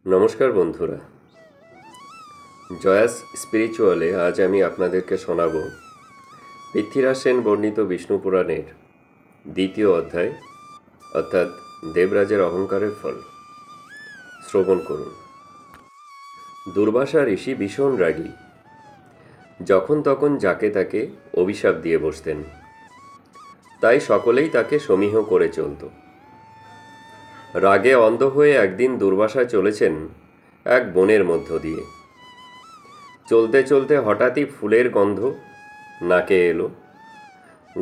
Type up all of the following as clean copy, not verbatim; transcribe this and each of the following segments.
নমস্কার বন্ধুরা, জয়াস স্পিরিচুয়ালে আজ আমি আপনাদেরকে শোনাব পৃথ্বীরাজ সেন বর্ণিত বিষ্ণু পুরাণের দ্বিতীয় অধ্যায়, অর্থাৎ দেবরাজের অহংকারের ফল। শ্রবণ করুন। দুর্বাসা ঋষি ভীষণ রাগী। যখন তখন যাকে তাকে অভিশাপ দিয়ে বসতেন, তাই সকলেই তাকে সমীহ করে চলত। রাগে অন্ধ হয়ে একদিন দুর্বাসা চলেছেন এক বনের মধ্য দিয়ে। চলতে চলতে হঠাৎই ফুলের গন্ধ নাকে এলো।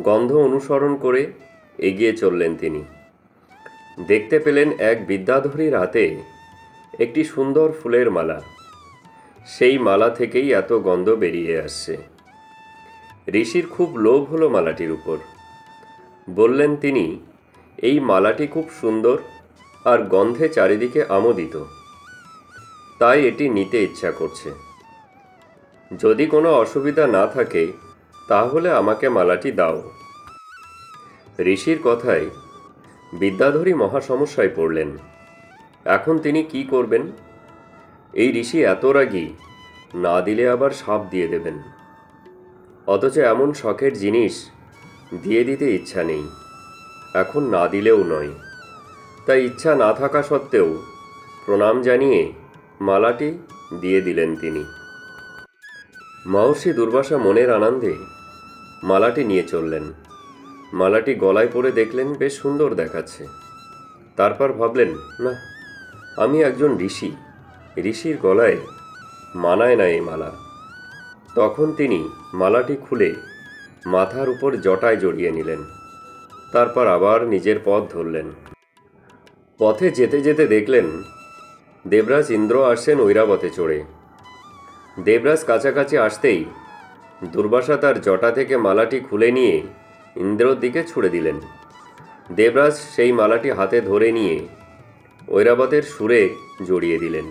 গন্ধ অনুসরণ করে এগিয়ে চললেন তিনি। দেখতে পেলেন এক বিদ্যাধরীর হাতে একটি সুন্দর ফুলের মালা। সেই মালা থেকেই এত গন্ধ বেরিয়ে আসছে। ঋষির খুব লোভ হলো মালাটির উপর। বললেন তিনি, এই মালাটি খুব সুন্দর আর গন্ধে চারিদিকে আমোদিত, তাই এটি নিতে ইচ্ছা করছে। যদি কোনো অসুবিধা না থাকে তাহলে আমাকে মালাটি দাও। ঋষির কথায় বিদ্যাধরী মহা সমস্যায় পড়লেন। এখন তিনি কি করবেন? এই ঋষি এত রাগী, না দিলে আবার শাপ দিয়ে দেবেন। অথচ এমন শখের জিনিস দিয়ে দিতে ইচ্ছা নেই, এখন না দিলেও নয়। তাই ইচ্ছা না থাকা সত্ত্বেও প্রণাম জানিয়ে মালাটি দিয়ে দিলেন তিনি। মহর্ষি দুর্বাসা মনের আনন্দে মালাটি নিয়ে চললেন। মালাটি গলায় পরে দেখলেন বেশ সুন্দর দেখাচ্ছে। তারপর ভাবলেন, না, আমি একজন ঋষি, ঋষির গলায় মানায় না এই মালা। তখন তিনি মালাটি খুলে মাথার উপর জটায় জড়িয়ে নিলেন। তারপর আবার নিজের পথ ধরলেন। পথে যেতে যেতে দেখলেন দেবরাজ ইন্দ্র আসছেন ঐরাবতে চড়ে। দেবরাজ কাছাকাছি আসতেই দুর্বাসা তার জটা থেকে মালাটি খুলে নিয়ে ইন্দ্রর দিকে ছুড়ে দিলেন। দেবরাজ সেই মালাটি হাতে ধরে নিয়ে ঐরাবতের সুরে জড়িয়ে দিলেন।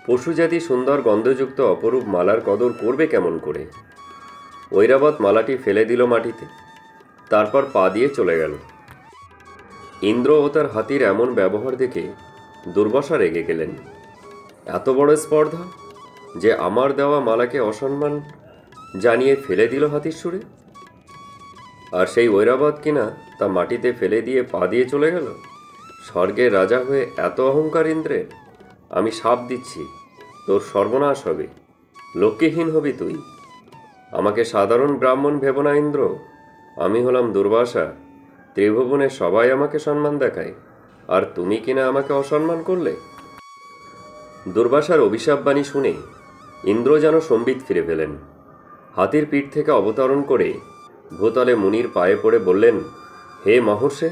পশুজাতি সুন্দর গন্ধযুক্ত অপরূপ মালার কদর করবে কেমন করে? ঐরাবত মালাটি ফেলে দিল মাটিতে, তারপর পা দিয়ে চলে গেল। ইন্দ্র ও তার হাতির এমন ব্যবহার দেখে দুর্বাসা রেগে গেলেন। এত বড় স্পর্ধা যে আমার দেওয়া মালাকে অসম্মান জানিয়ে ফেলে দিল হাতির সুরে, আর সেই ঐরাবত কিনা তা মাটিতে ফেলে দিয়ে পা দিয়ে চলে গেল। স্বর্গের রাজা হয়ে এত অহংকার ইন্দ্রের! আমি শাপ দিচ্ছি, তোর সর্বনাশ হবে, লক্ষ্যহীন হবি তুই। আমাকে সাধারণ ব্রাহ্মণ ভেব না ইন্দ্র, আমি হলাম দুর্বাসা। ত্রিভুবনে সবাই আমাকে সম্মান দেখায়, আর তুমি কিনা আমাকে অসম্মান করলে। দুর্বাসার অভিশাপবাণী শুনে ইন্দ্র যেন সম্বিত ফিরে পেলেন। হাতির পিঠ থেকে অবতরণ করে ভূতলে মুনির পায়ে পড়ে বললেন, হে মহর্ষে,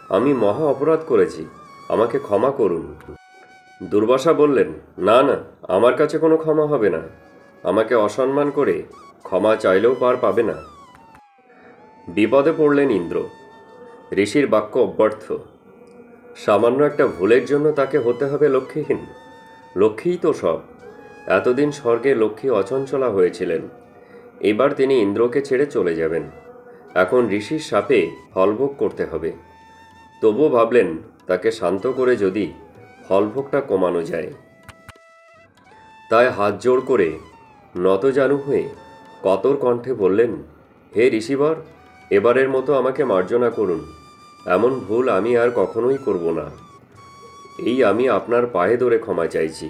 আমি মহা অপরাধ করেছি, আমাকে ক্ষমা করুন। দুর্বাসা বললেন, না না, আমার কাছে কোনো ক্ষমা হবে না। আমাকে অসম্মান করে ক্ষমা চাইলেও পার পাবে না। বিপদে পড়লেন ইন্দ্র। ঋষির বাক্য অব্যর্থ। সামান্য একটা ভুলের জন্য তাকে হতে হবে লক্ষ্যহীন? লক্ষ্মীই তো সব। এতদিন স্বর্গে লক্ষ্মী অচঞ্চলা হয়েছিলেন, এবার তিনি ইন্দ্রকে ছেড়ে চলে যাবেন। এখন ঋষির শাপে ফলভোগ করতে হবে। তবুও ভাবলেন তাকে শান্ত করে যদি ফলভোগটা কমানো যায়। তাই হাত জোড় করে নতজানু হয়ে কাতর কণ্ঠে বললেন, হে ঋষিবর, এবারের মতো আমাকে মার্জনা করুন। এমন ভুল আমি আর কখনোই করব না। এই আমি আপনার পায়ে ধরে ক্ষমা চাইছি।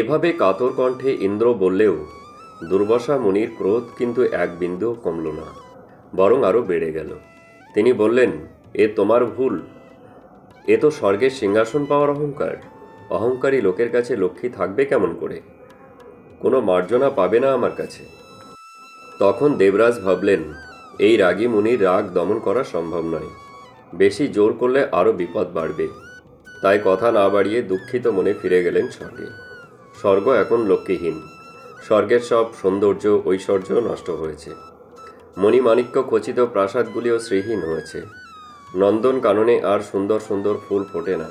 এভাবে কাতর কণ্ঠে ইন্দ্র বললেও দুর্বাসা মুনির ক্রোধ কিন্তু এক বিন্দুও কমল না, বরং আরও বেড়ে গেল। তিনি বললেন, এ তোমার ভুল। এ তো স্বর্গের সিংহাসন পাওয়ার অহংকার। অহংকারী লোকের কাছে লক্ষ্মী থাকবে কেমন করে? কোনো মার্জনা পাবে না আমার কাছে। তখন দেবরাজ ভাবলেন, এই রাগী মুনির রাগ দমন করা সম্ভব নয়, বেশি জোর করলে আরও বিপদ বাড়বে। তাই কথা না বাড়িয়ে দুঃখিত মনে ফিরে গেলেন স্বর্গে। স্বর্গ এখন লক্ষ্মীহীন। স্বর্গের সব সৌন্দর্য ঐশ্বর্য নষ্ট হয়েছে। মণিমাণিক্য খচিত প্রাসাদগুলিও শ্রীহীন হয়েছে। নন্দন কাননে আর সুন্দর সুন্দর ফুল ফোটে না,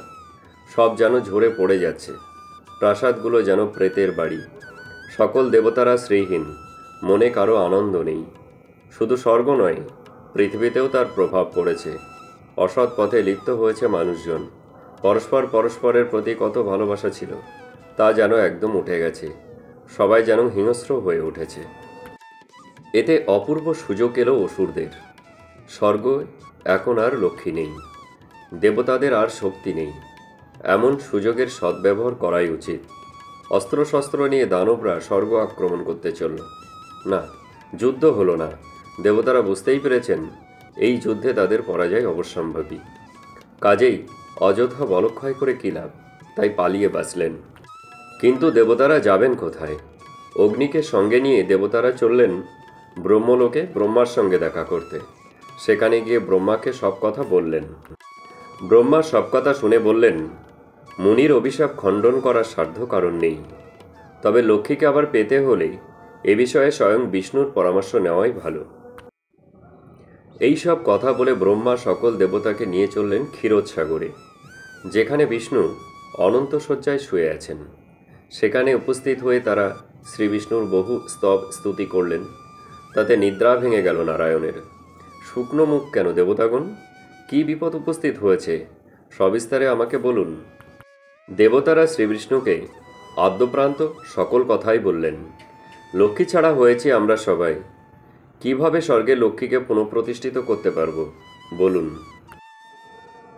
সব যেন ঝরে পড়ে যাচ্ছে। প্রাসাদগুলো যেন প্রেতের বাড়ি। সকল দেবতারা শ্রীহীন, মনে কারো আনন্দ নেই। শুধু স্বর্গ নয়, পৃথিবীতেও তার প্রভাব পড়েছে। অসৎ পথে লিপ্ত হয়েছে মানুষজন। পরস্পর পরস্পরের প্রতি কত ভালোবাসা ছিল তা যেন একদম উঠে গেছে। সবাই যেন হিংস্র হয়ে উঠেছে। এতে অপূর্ব সুযোগ এলো অসুরদের। স্বর্গ এখন আর লক্ষ্মী নেই, দেবতাদের আর শক্তি নেই। এমন সুযোগের সদ্ব্যবহার করাই উচিত। অস্ত্রশস্ত্র নিয়ে দানবরা স্বর্গ আক্রমণ করতে চলল। না, যুদ্ধ হলো না। দেবতারা বুঝতেই পেরেছেন এই যুদ্ধে তাদের পরাজয় অবশ্যম্ভাবী। কাজেই অযথা বলক্ষয় করে কী লাভ, তাই পালিয়ে বাঁচলেন। কিন্তু দেবতারা যাবেন কোথায়? অগ্নিকে সঙ্গে নিয়ে দেবতারা চললেন ব্রহ্মলোকে ব্রহ্মার সঙ্গে দেখা করতে। সেখানে গিয়ে ব্রহ্মাকে সব কথা বললেন। ব্রহ্মা সব কথা শুনে বললেন, মুনির অভিশাপ খণ্ডন করার সাধ্য কারণ নেই। তবে লক্ষ্মীকে আবার পেতে হলে এ বিষয়ে স্বয়ং বিষ্ণুর পরামর্শ নেওয়াই ভালো। এই সব কথা বলে ব্রহ্মা সকল দেবতাকে নিয়ে চললেন ক্ষীরোদসাগরে, যেখানে বিষ্ণু অনন্ত শয্যায় শুয়ে আছেন। সেখানে উপস্থিত হয়ে তারা শ্রী বিষ্ণুর বহু স্তব স্তুতি করলেন। তাতে নিদ্রা ভেঙে গেল নারায়ণের। শুকনো মুখ কেন দেবতাগণ? কি বিপদ উপস্থিত হয়েছে সবিস্তারে আমাকে বলুন। দেবতারা শ্রীবিষ্ণুকে আদ্যপ্রান্ত সকল কথাই বললেন। লক্ষ্মী ছাড়া হয়েছি আমরা সবাই, কিভাবে স্বর্গে লক্ষ্মীকে পুনঃপ্রতিষ্ঠিত করতে পারব বলুন।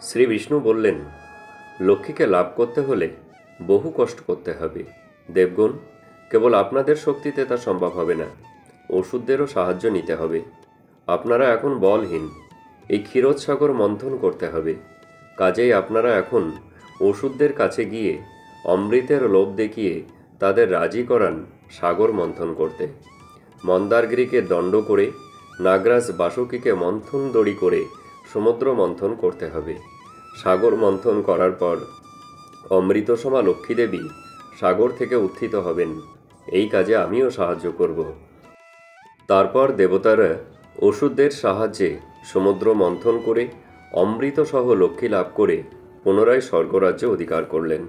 শ্রী বিষ্ণু বললেন, লক্ষ্মীকে লাভ করতে হলে বহু কষ্ট করতে হবে দেবগণ। কেবল আপনাদের শক্তিতে তা সম্ভব হবে না, ওষুধদেরও সাহায্য নিতে হবে। আপনারা এখন বলহীন, এই ক্ষীরোদসাগর মন্থন করতে হবে। কাজেই আপনারা এখন ওষুধদের কাছে গিয়ে অমৃতের লোভ দেখিয়ে তাদের রাজি করান সাগর মন্থন করতে। মন্দারগিরিকে দণ্ড করে নাগরাজ বাসুকীকে মন্থন দড়ি করে সমুদ্র মন্থন করতে হবে। সাগর মন্থন করার পর অমৃতসমা লক্ষ্মীদেবী সাগর থেকে উত্থিত হবেন। এই কাজে আমিও সাহায্য করব। তারপর দেবতারা ওষুধদের সাহায্যে সমুদ্র মন্থন করে অমৃতসহ লক্ষ্মী লাভ করে পুনরায় স্বর্গরাজ্য অধিকার করলেন।